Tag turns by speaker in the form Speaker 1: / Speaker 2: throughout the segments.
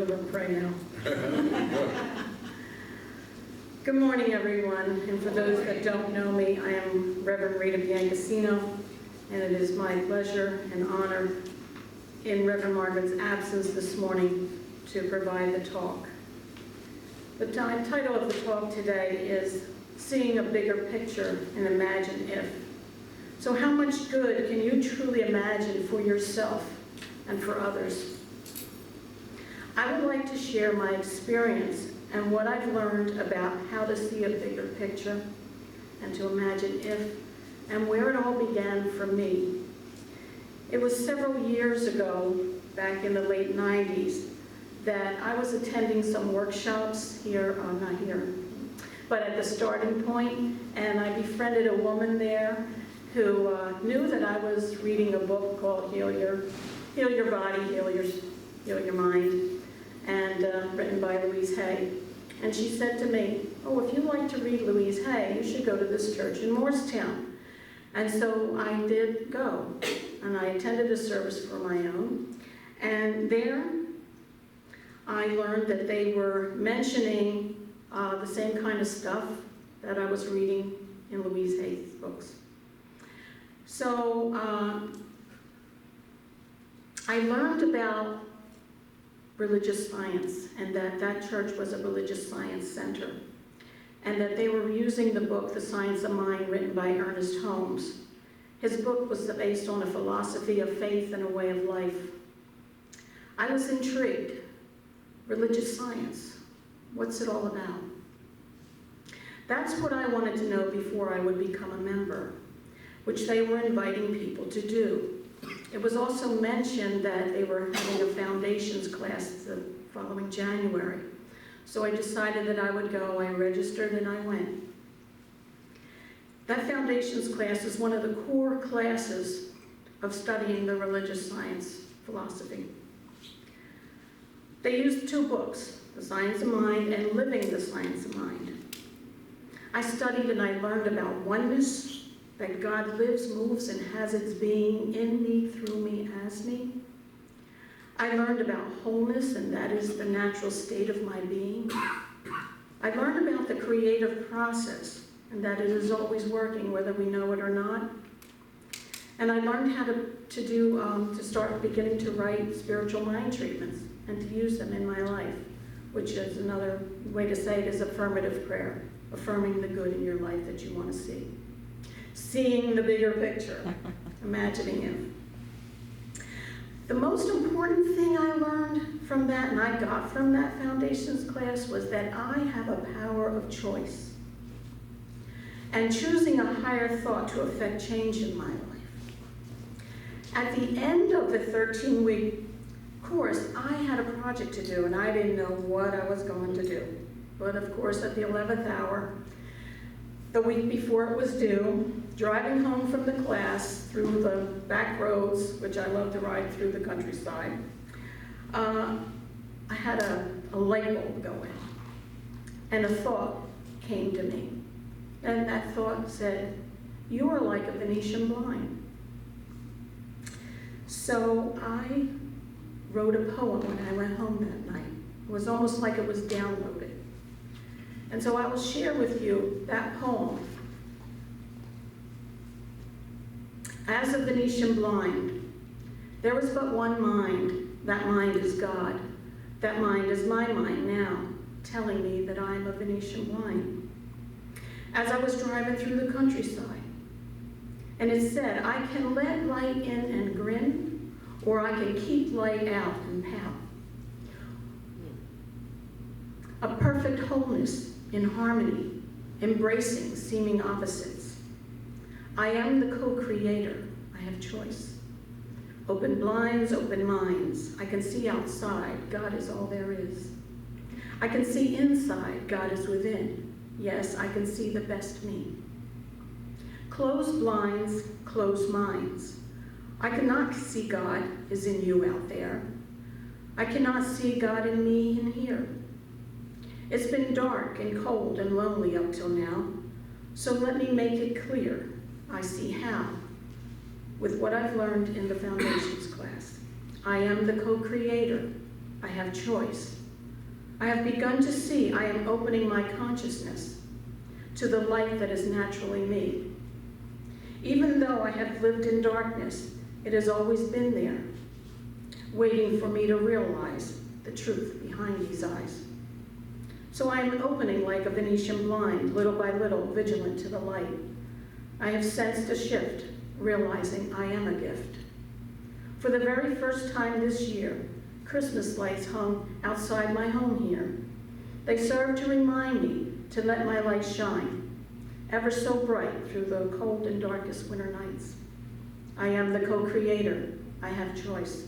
Speaker 1: We'll pray now. Good morning, everyone. And for those that don't know me, I am Reverend Rita Biancosino, and it is my pleasure and honor in Reverend Margaret's absence this morning to provide the talk. The title of the talk today is Seeing a Bigger Picture and Imagine If. So how much good can you truly imagine for yourself and for others? I would like to share my experience and what I've learned about how to see a bigger picture and to imagine if, and where it all began for me. It was several years ago, back in the late 90s, that I was attending some workshops here, not here, but at the Starting Point, and I befriended a woman there who knew that I was reading a book called Heal Your Body, Heal Your Mind, and written by Louise Hay. And she said to me, "Oh, if you like to read Louise Hay, you should go to this church in Morristown." And so I did go, and I attended a service for my own. And there I learned that they were mentioning the same kind of stuff that I was reading in Louise Hay's books. So I learned about religious science, and that church was a religious science center, and that they were using the book, The Science of Mind, written by Ernest Holmes. His book was based on a philosophy of faith and a way of life. I was intrigued. Religious science, what's it all about? That's what I wanted to know before I would become a member, which they were inviting people to do. It was also mentioned that they were having a foundations class the following January. So I decided that I would go. I registered and I went. That foundations class is one of the core classes of studying the religious science philosophy. They used two books, The Science of Mind and Living the Science of Mind. I studied and I learned about oneness, that God lives, moves, and has its being in me, through me, as me. I learned about wholeness, and that is the natural state of my being. I learned about the creative process, and that it is always working, whether we know it or not. And I learned how to start beginning to write spiritual mind treatments and to use them in my life, which is another way to say it is affirmative prayer, affirming the good in your life that you want to see. Seeing the bigger picture, imagining it. The most important thing I learned from that, and I got from that foundations class, was that I have a power of choice. And choosing a higher thought to affect change in my life. At the end of the 13-week course, I had a project to do, and I didn't know what I was going to do. But of course, at the 11th hour, the week before it was due, driving home from the class through the back roads, which I love to ride through the countryside, I had a light bulb go in, and a thought came to me. And that thought said, "You are like a Venetian blind." So I wrote a poem when I went home that night. It was almost like it was downloaded. And so I will share with you that poem. As a Venetian blind, there was but one mind. That mind is God. That mind is my mind now, telling me that I am a Venetian blind. As I was driving through the countryside, and it said, I can let light in and grin, or I can keep light out and pout. A perfect wholeness in harmony, embracing seeming opposites. I am the co-creator. I have choice. Open blinds, open minds. I can see outside. God is all there is. I can see inside. God is within. Yes, I can see the best me. Closed blinds, closed minds. I cannot see God is in you out there. I cannot see God in me in here. It's been dark and cold and lonely up till now, so let me make it clear. I see how, with what I've learned in the foundations class. I am the co-creator. I have choice. I have begun to see I am opening my consciousness to the light that is naturally me. Even though I have lived in darkness, it has always been there, waiting for me to realize the truth behind these eyes. So I am opening like a Venetian blind, little by little, vigilant to the light. I have sensed a shift, realizing I am a gift. For the very first time this year, Christmas lights hung outside my home here. They serve to remind me to let my light shine, ever so bright through the cold and darkest winter nights. I am the co-creator. I have choice.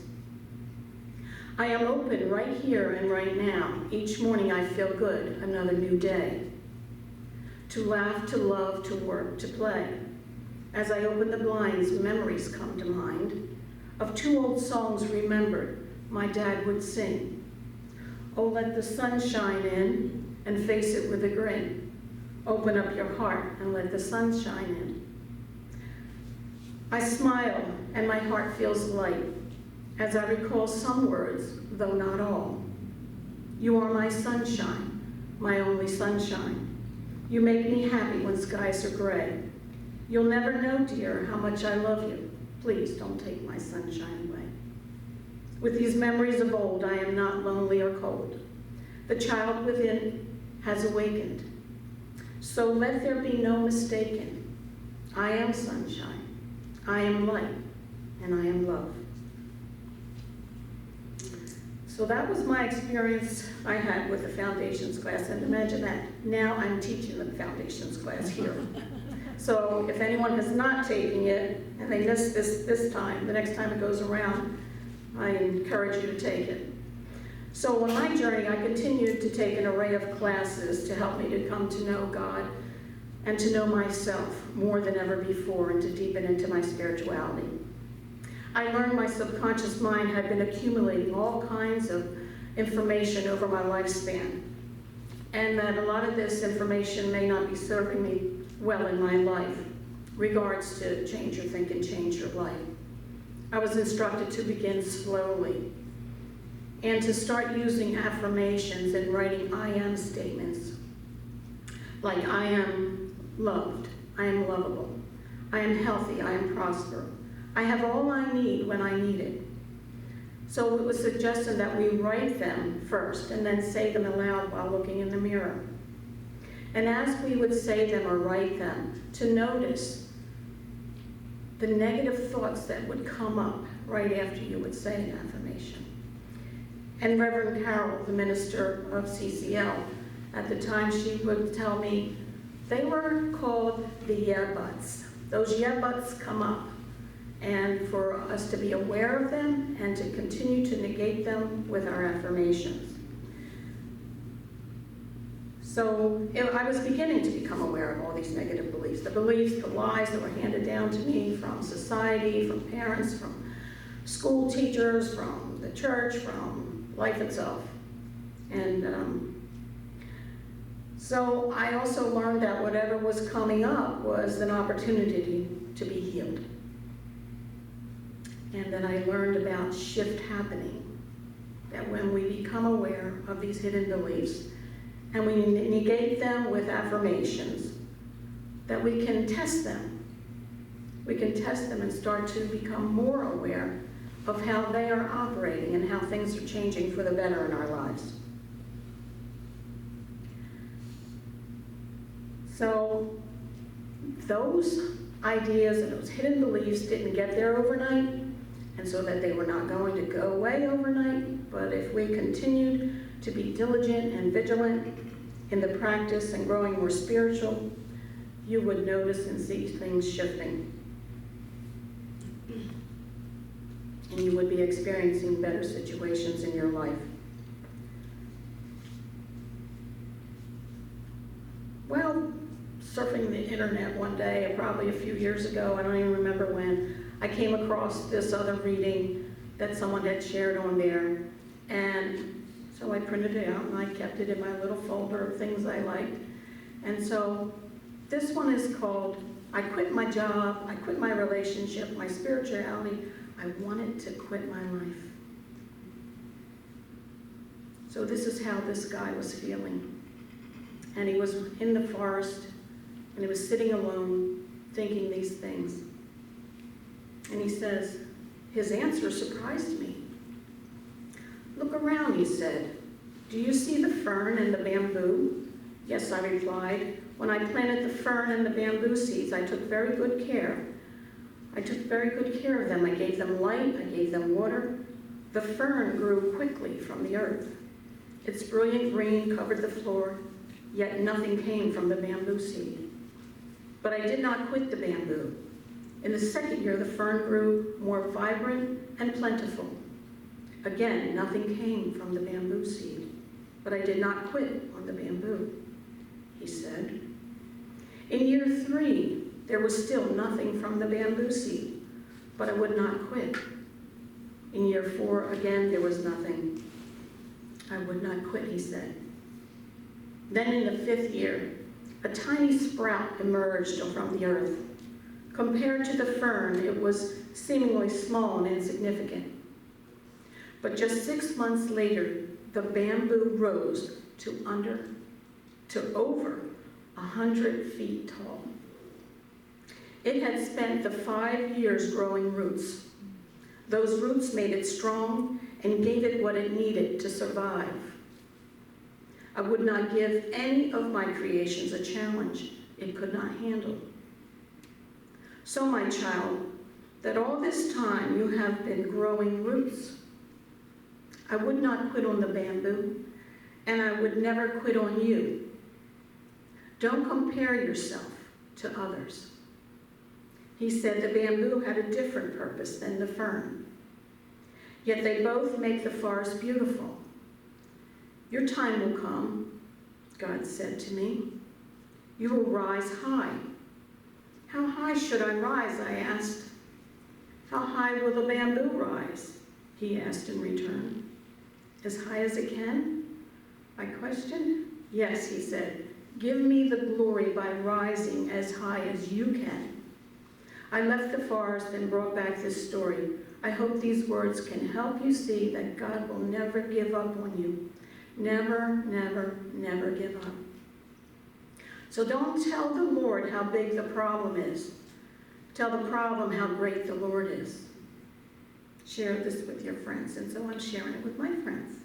Speaker 1: I am open right here and right now. Each morning I feel good, another new day. To laugh, to love, to work, to play. As I open the blinds, memories come to mind of two old songs remembered my dad would sing. Oh, let the sun shine in and face it with a grin. Open up your heart and let the sun shine in. I smile and my heart feels light as I recall some words, though not all. You are my sunshine, my only sunshine. You make me happy when skies are gray. You'll never know, dear, how much I love you. Please don't take my sunshine away. With these memories of old, I am not lonely or cold. The child within has awakened. So let there be no mistaken. I am sunshine, I am light, and I am love. So that was my experience I had with the Foundations class, and imagine that, now I'm teaching the Foundations class here. So if anyone has not taken it, and they missed this time, the next time it goes around, I encourage you to take it. So on my journey, I continued to take an array of classes to help me to come to know God and to know myself more than ever before and to deepen into my spirituality. I learned my subconscious mind had been accumulating all kinds of information over my lifespan, and that a lot of this information may not be serving me well in my life, regards to change your thinking, change your life. I was instructed to begin slowly and to start using affirmations and writing I am statements, like I am loved, I am lovable, I am healthy, I am prosperous. I have all I need when I need it. So it was suggested that we write them first and then say them aloud while looking in the mirror. And as we would say them or write them, to notice the negative thoughts that would come up right after you would say an affirmation. And Reverend Carol, the minister of CCL, at the time she would tell me, they were called the yeah buts. Those yeah buts come up. And for us to be aware of them and to continue to negate them with our affirmations. So I was beginning to become aware of all these negative beliefs, the lies that were handed down to me from society, from parents, from school teachers, from the church, from life itself. And so I also learned that whatever was coming up was an opportunity to be healed. And then I learned about shift happening, that when we become aware of these hidden beliefs and we negate them with affirmations, that we can test them. We can test them and start to become more aware of how they are operating and how things are changing for the better in our lives. So those ideas and those hidden beliefs didn't get there overnight, and so that they were not going to go away overnight, but if we continued to be diligent and vigilant in the practice and growing more spiritual, you would notice and see things shifting. And you would be experiencing better situations in your life. Well, surfing the internet one day, probably a few years ago, I don't even remember when, I came across this other reading that someone had shared on there, and so I printed it out and I kept it in my little folder of things I liked. And so this one is called, I quit my job, I quit my relationship, my spirituality, I wanted to quit my life. So this is how this guy was feeling. And he was in the forest, and he was sitting alone, thinking these things. And he says, his answer surprised me. "Look around," he said. "Do you see the fern and the bamboo?" "Yes," I replied. "When I planted the fern and the bamboo seeds, I took very good care. I took very good care of them. I gave them light, I gave them water. The fern grew quickly from the earth. Its brilliant green covered the floor, yet nothing came from the bamboo seed. But I did not quit the bamboo. In the second year, the fern grew more vibrant and plentiful. Again, nothing came from the bamboo seed, but I did not quit on the bamboo," he said. "In year 3, there was still nothing from the bamboo seed, but I would not quit. In year 4, again, there was nothing. I would not quit," he said. Then in the 5th year, a tiny sprout emerged from the earth. Compared to the fern, it was seemingly small and insignificant. But just 6 months later, the bamboo rose to over 100 feet tall. It had spent the 5 years growing roots. Those roots made it strong and gave it what it needed to survive. I would not give any of my creations a challenge it could not handle. So, my child, that all this time you have been growing roots. I would not quit on the bamboo, and I would never quit on you. Don't compare yourself to others." He said the bamboo had a different purpose than the fern. Yet they both make the forest beautiful. "Your time will come," God said to me. "You will rise high." "How high should I rise?" I asked. "How high will the bamboo rise?" he asked in return. "As high as it can?" I questioned. "Yes," he said. "Give me the glory by rising as high as you can." I left the forest and brought back this story. I hope these words can help you see that God will never give up on you. Never, never, never give up. So don't tell the Lord how big the problem is. Tell the problem how great the Lord is. Share this with your friends, and so I'm sharing it with my friends.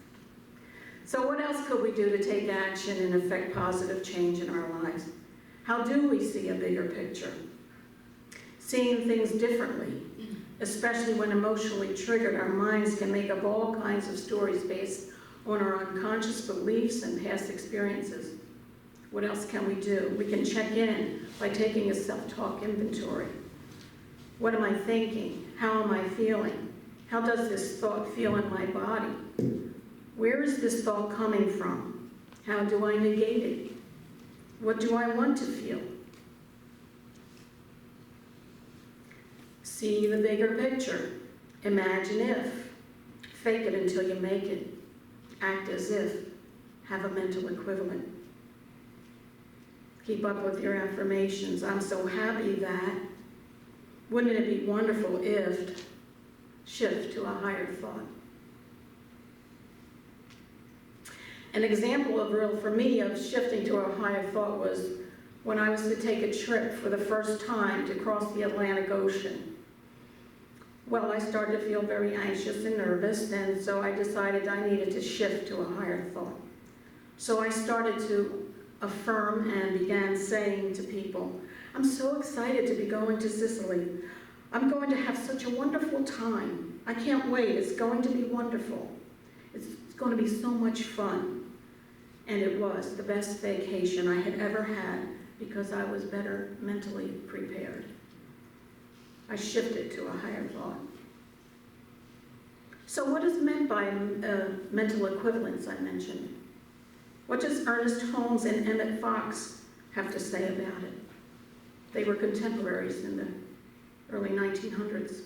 Speaker 1: So what else could we do to take action and affect positive change in our lives? How do we see a bigger picture? Seeing things differently, especially when emotionally triggered, our minds can make up all kinds of stories based on our unconscious beliefs and past experiences. What else can we do? We can check in by taking a self-talk inventory. What am I thinking? How am I feeling? How does this thought feel in my body? Where is this thought coming from? How do I negate it? What do I want to feel? See the bigger picture. Imagine if. Fake it until you make it. Act as if. Have a mental equivalent. Keep up with your affirmations. I'm so happy that. Wouldn't it be wonderful if. Shift to a higher thought. An example for me of shifting to a higher thought was when I was to take a trip for the first time to cross the Atlantic Ocean. Well, I started to feel very anxious and nervous, and so I decided I needed to shift to a higher thought. So I started to affirm and began saying to people, I'm so excited to be going to Sicily. I'm going to have such a wonderful time. I can't wait. It's going to be wonderful. It's going to be so much fun. And it was the best vacation I had ever had because I was better mentally prepared. I shifted to a higher thought. So what is meant by mental equivalence I mentioned? What does Ernest, Holmes, and Emmett Fox have to say about it? They were contemporaries in the early 1900s.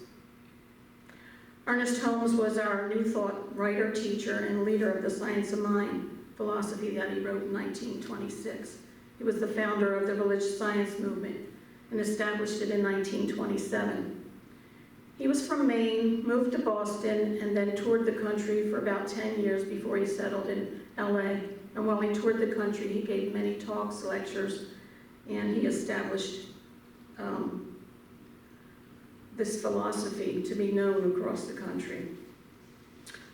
Speaker 1: Ernest Holmes was our New Thought writer, teacher, and leader of the Science of Mind philosophy that he wrote in 1926. He was the founder of the religious science movement and established it in 1927. He was from Maine, moved to Boston, and then toured the country for about 10 years before he settled in LA. And while he toured the country, he gave many talks, lectures, and he established this philosophy to be known across the country.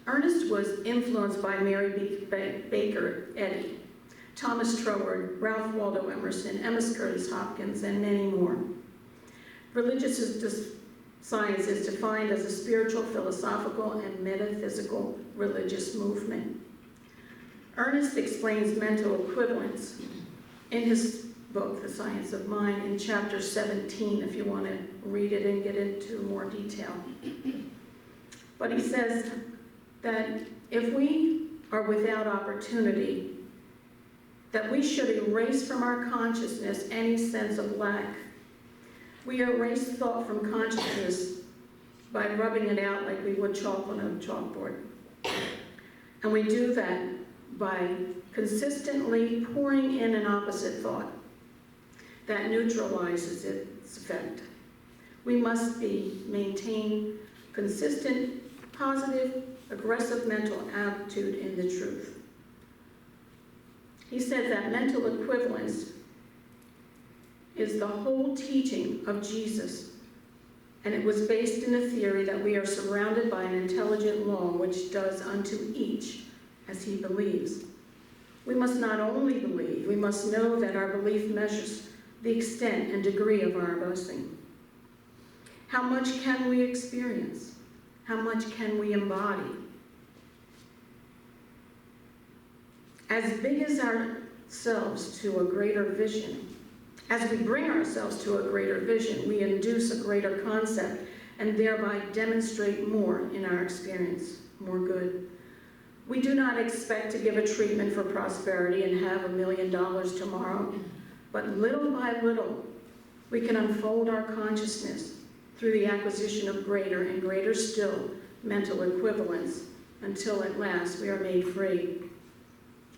Speaker 1: Ernest was influenced by Mary Baker Eddy, Thomas Troward, Ralph Waldo Emerson, Emma Curtis Hopkins, and many more. Religious science is defined as a spiritual, philosophical, and metaphysical religious movement. Ernest explains mental equivalence in his book, The Science of Mind, in chapter 17, if you want to read it and get into more detail. But he says that if we are without opportunity, that we should erase from our consciousness any sense of lack. We erase thought from consciousness by rubbing it out like we would chalk on a chalkboard. And we do that by consistently pouring in an opposite thought that neutralizes its effect. We must maintain consistent, positive, aggressive mental attitude in the truth. He said that mental equivalence is the whole teaching of Jesus, and it was based in the theory that we are surrounded by an intelligent law which does unto each as he believes. We must not only believe, we must know that our belief measures the extent and degree of our boasting. How much can we experience? How much can we embody? As big as ourselves to a greater vision, as we bring ourselves to a greater vision, we induce a greater concept and thereby demonstrate more in our experience, more good. We do not expect to give a treatment for prosperity and have $1 million tomorrow, but little by little, we can unfold our consciousness through the acquisition of greater and greater still mental equivalence until at last we are made free.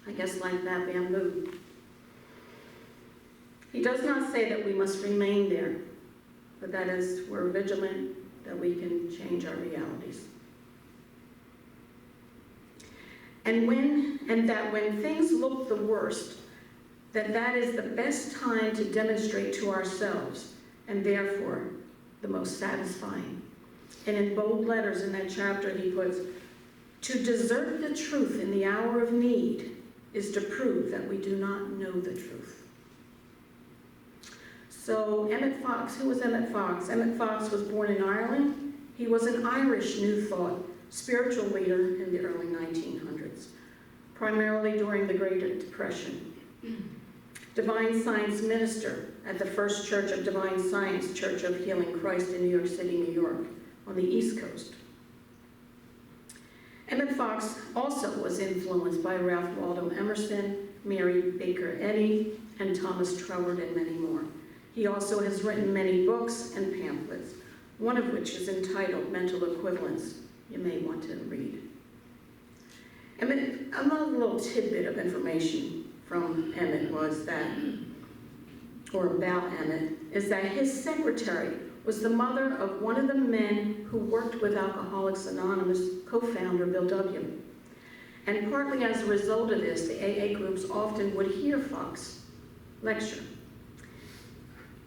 Speaker 1: I guess like that bamboo. He does not say that we must remain there, but that is, we're vigilant, that we can change our realities. And that when things look the worst, that is the best time to demonstrate to ourselves, and therefore the most satisfying. And in bold letters in that chapter he puts, to desert the truth in the hour of need is to prove that we do not know the truth. So Emmett Fox, who was Emmett Fox? Emmett Fox was born in Ireland. He was an Irish New Thought spiritual leader in the early 1900s, primarily during the Great Depression. Divine Science minister at the First Church of Divine Science, Church of Healing Christ in New York City, New York, on the East Coast. Emmett Fox also was influenced by Ralph Waldo Emerson, Mary Baker Eddy, and Thomas Troward, and many more. He also has written many books and pamphlets, one of which is entitled Mental Equivalence. You may want to read. Emmett, another little tidbit of information from Emmett was that, or about Emmett, is that his secretary was the mother of one of the men who worked with Alcoholics Anonymous co-founder Bill W. And partly as a result of this, the AA groups often would hear Fox lecture.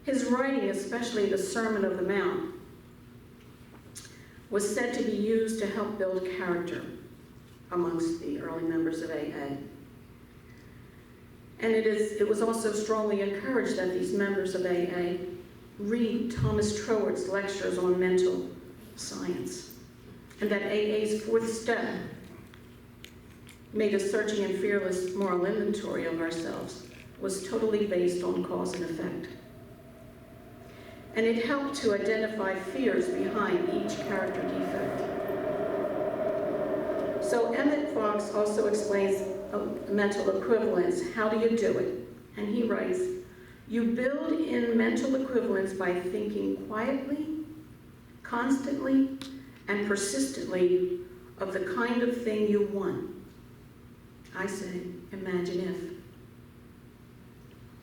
Speaker 1: His writing, especially the Sermon of the Mount, was said to be used to help build character amongst the early members of AA. And it was also strongly encouraged that these members of AA read Thomas Troward's lectures on mental science, and that AA's fourth step made a searching and fearless moral inventory of ourselves was totally based on cause and effect. And it helped to identify fears behind each character defect. So Emmett Fox also explains mental equivalence. How do you do it? And he writes, you build in mental equivalence by thinking quietly, constantly, and persistently of the kind of thing you want. I say, imagine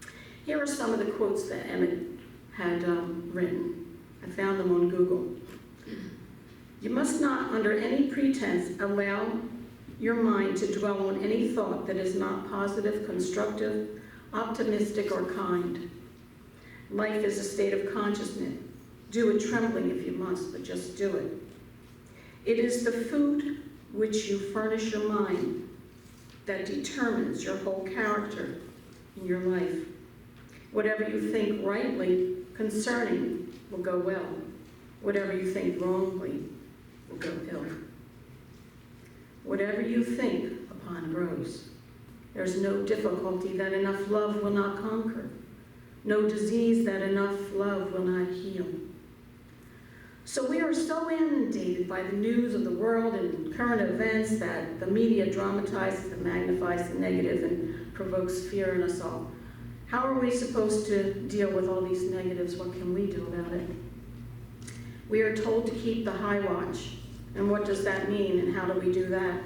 Speaker 1: if. Here are some of the quotes that Emmett had written. I found them on Google. You must not, under any pretense, allow your mind to dwell on any thought that is not positive, constructive, optimistic, or kind. Life is a state of consciousness. Do it trembling if you must, but just do it. It is the food which you furnish your mind that determines your whole character in your life. Whatever you think rightly concerning will go well. Whatever you think wrongly will go ill. Whatever you think upon grows. There's no difficulty that enough love will not conquer. No disease that enough love will not heal. So we are so inundated by the news of the world and current events that the media dramatizes and magnifies the negative and provokes fear in us all. How are we supposed to deal with all these negatives? What can we do about it? We are told to keep the high watch. And what does that mean, and how do we do that?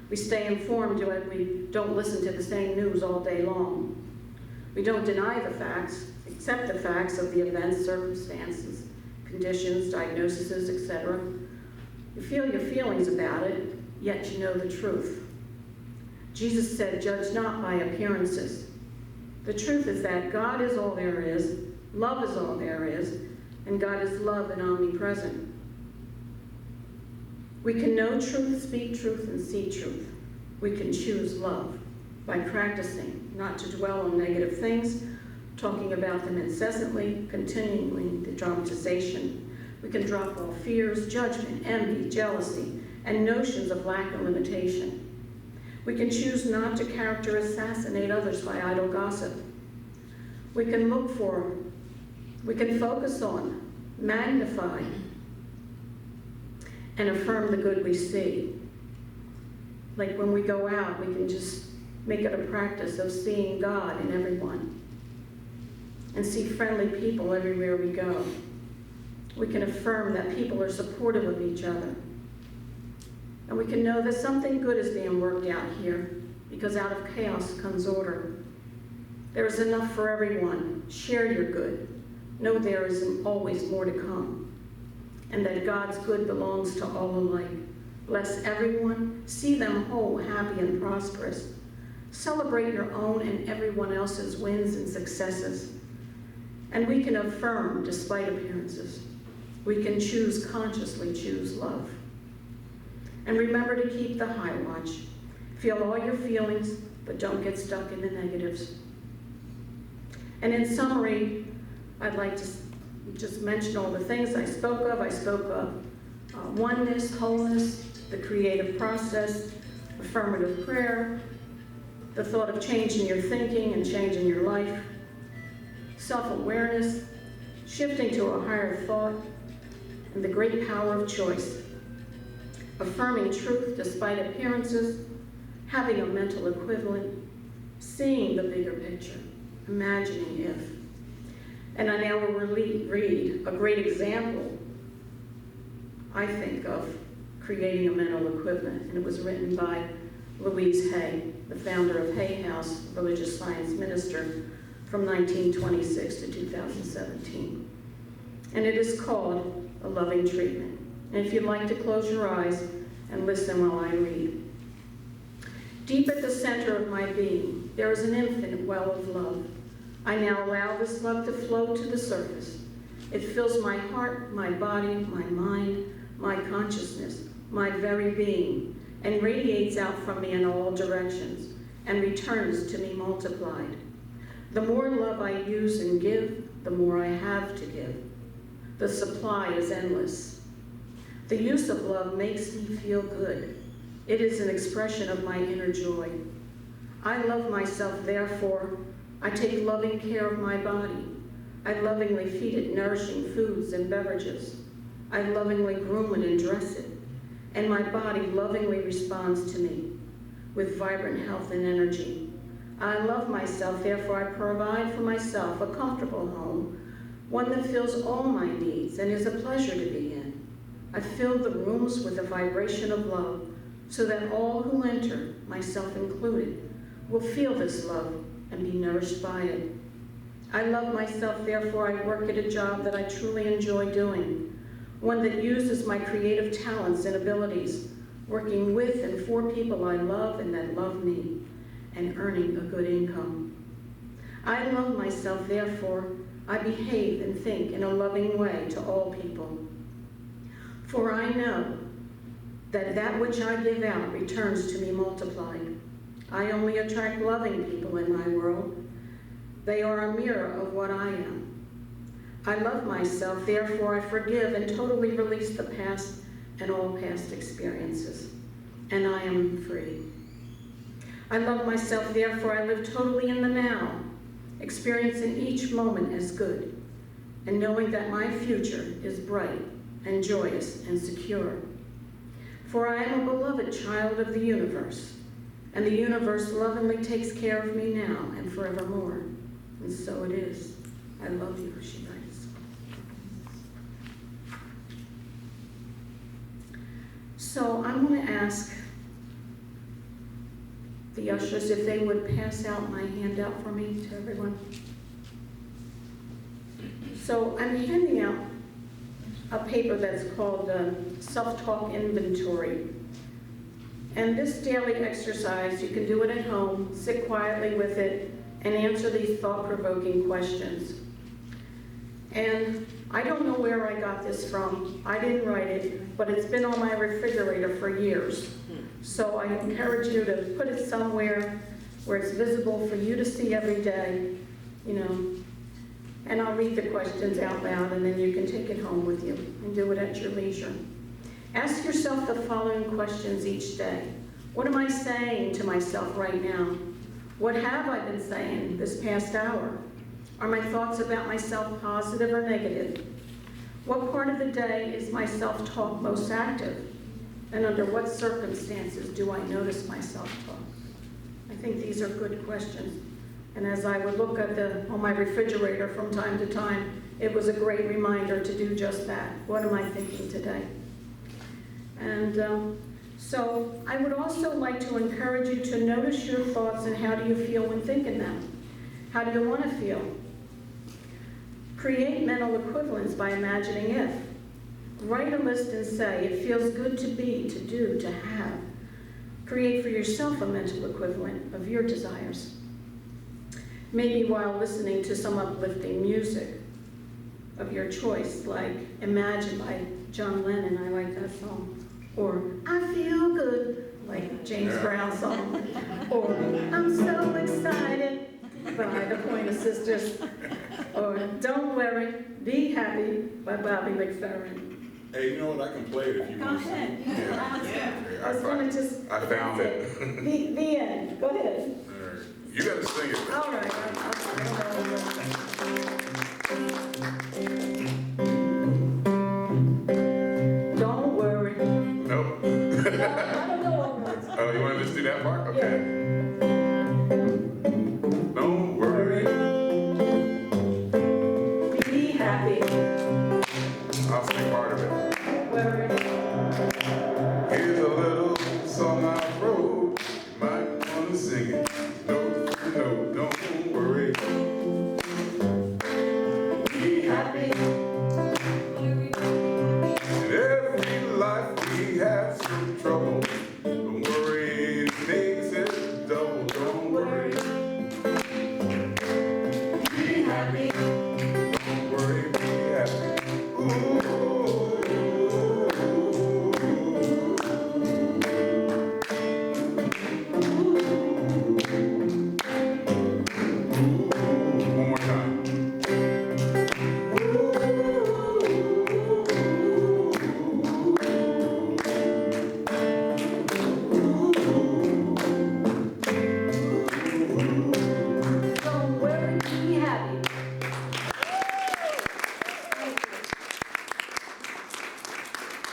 Speaker 1: We stay informed, yet we don't listen to the same news all day long. We don't deny the facts, accept the facts of the events, circumstances, conditions, diagnoses, etc. You feel your feelings about it, yet you know the truth. Jesus said, "Judge not by appearances." The truth is that God is all there is, love is all there is, and God is love and omnipresent. We can know truth, speak truth, and see truth. We can choose love by practicing not to dwell on negative things, talking about them incessantly, continuing the dramatization. We can drop all fears, judgment, envy, jealousy, and notions of lack and limitation. We can choose not to character assassinate others by idle gossip. We can focus on, magnify, and affirm the good we see. Like when we go out, we can just make it a practice of seeing God in everyone and see friendly people everywhere we go. We can affirm that people are supportive of each other. And we can know that something good is being worked out here, because out of chaos comes order. There is enough for everyone. Share your good. Know there is always more to come, and that God's good belongs to all alike. Bless everyone. See them whole, happy, and prosperous. Celebrate your own and everyone else's wins and successes. And we can affirm despite appearances. We can consciously choose love. And remember to keep the high watch. Feel all your feelings, but don't get stuck in the negatives. And in summary, I'd like to just mention all the things I spoke of. I spoke of oneness, wholeness, the creative process, affirmative prayer, the thought of changing your thinking and changing your life, self-awareness, shifting to a higher thought, and the great power of choice, affirming truth despite appearances, having a mental equivalent, seeing the bigger picture, imagining if. And I now will read a great example, I think, of creating a mental equivalent, and it was written by Louise Hay, the founder of Hay House, religious science minister, from 1926 to 2017. And it is called A Loving Treatment. And if you'd like to close your eyes and listen while I read. Deep at the center of my being, there is an infinite well of love. I now allow this love to flow to the surface. It fills my heart, my body, my mind, my consciousness, my very being, and radiates out from me in all directions, and returns to me multiplied. The more love I use and give, the more I have to give. The supply is endless. The use of love makes me feel good. It is an expression of my inner joy. I love myself, therefore, I take loving care of my body. I lovingly feed it nourishing foods and beverages. I lovingly groom it and dress it. And my body lovingly responds to me with vibrant health and energy. I love myself, therefore I provide for myself a comfortable home, one that fills all my needs and is a pleasure to be in. I fill the rooms with a vibration of love so that all who enter, myself included, will feel this love and be nourished by it. I love myself, therefore I work at a job that I truly enjoy doing, one that uses my creative talents and abilities, working with and for people I love and that love me, and earning a good income. I love myself, therefore, I behave and think in a loving way to all people. For I know that that which I give out returns to me multiplied. I only attract loving people in my world. They are a mirror of what I am. I love myself, therefore I forgive and totally release the past and all past experiences, and I am free. I love myself, therefore I live totally in the now, experiencing each moment as good, and knowing that my future is bright and joyous and secure. For I am a beloved child of the universe, and the universe lovingly takes care of me now and forevermore. And so it is. I love you, she writes. So I'm going to ask the ushers if they would pass out my handout for me to everyone. So I'm handing out a paper that's called Self-Talk Inventory. And this daily exercise, you can do it at home, sit quietly with it, and answer these thought-provoking questions. And I don't know where I got this from. I didn't write it, but it's been on my refrigerator for years. So I encourage you to put it somewhere where it's visible for you to see every day, you know. And I'll read the questions out loud, and then you can take it home with you and do it at your leisure. Ask yourself the following questions each day. What am I saying to myself right now? What have I been saying this past hour? Are my thoughts about myself positive or negative? What part of the day is my self-talk most active? And under what circumstances do I notice my self-talk? I think these are good questions. And as I would look at on my refrigerator from time to time, it was a great reminder to do just that. What am I thinking today? And so I would also like to encourage you to notice your thoughts and how do you feel when thinking them? How do you want to feel? Create mental equivalence by imagining if. Write a list and say, it feels good to be, to do, to have. Create for yourself a mental equivalent of your desires. Maybe while listening to some uplifting music of your choice, like Imagine by John Lennon, I like that song. Or I Feel Good, like James Brown's song. Or I'm So Excited by the Pointer Sisters. Or Don't Worry, Be Happy by Bobby McFerrin.
Speaker 2: Hey, you know what? I can play it if you want to sing.
Speaker 1: I was going to just...
Speaker 3: I found it.
Speaker 1: The end. Go ahead.
Speaker 2: All right.
Speaker 3: You got to sing it.
Speaker 1: All right. Don't worry.
Speaker 3: Nope.
Speaker 1: I don't know all words.
Speaker 3: Oh, you want to just do that part? Okay.
Speaker 1: Yeah.
Speaker 3: Don't worry.
Speaker 1: Be happy.
Speaker 3: I'll sing part of it.
Speaker 1: Worry.
Speaker 3: Here's a little song I wrote. You might want to sing it. No, don't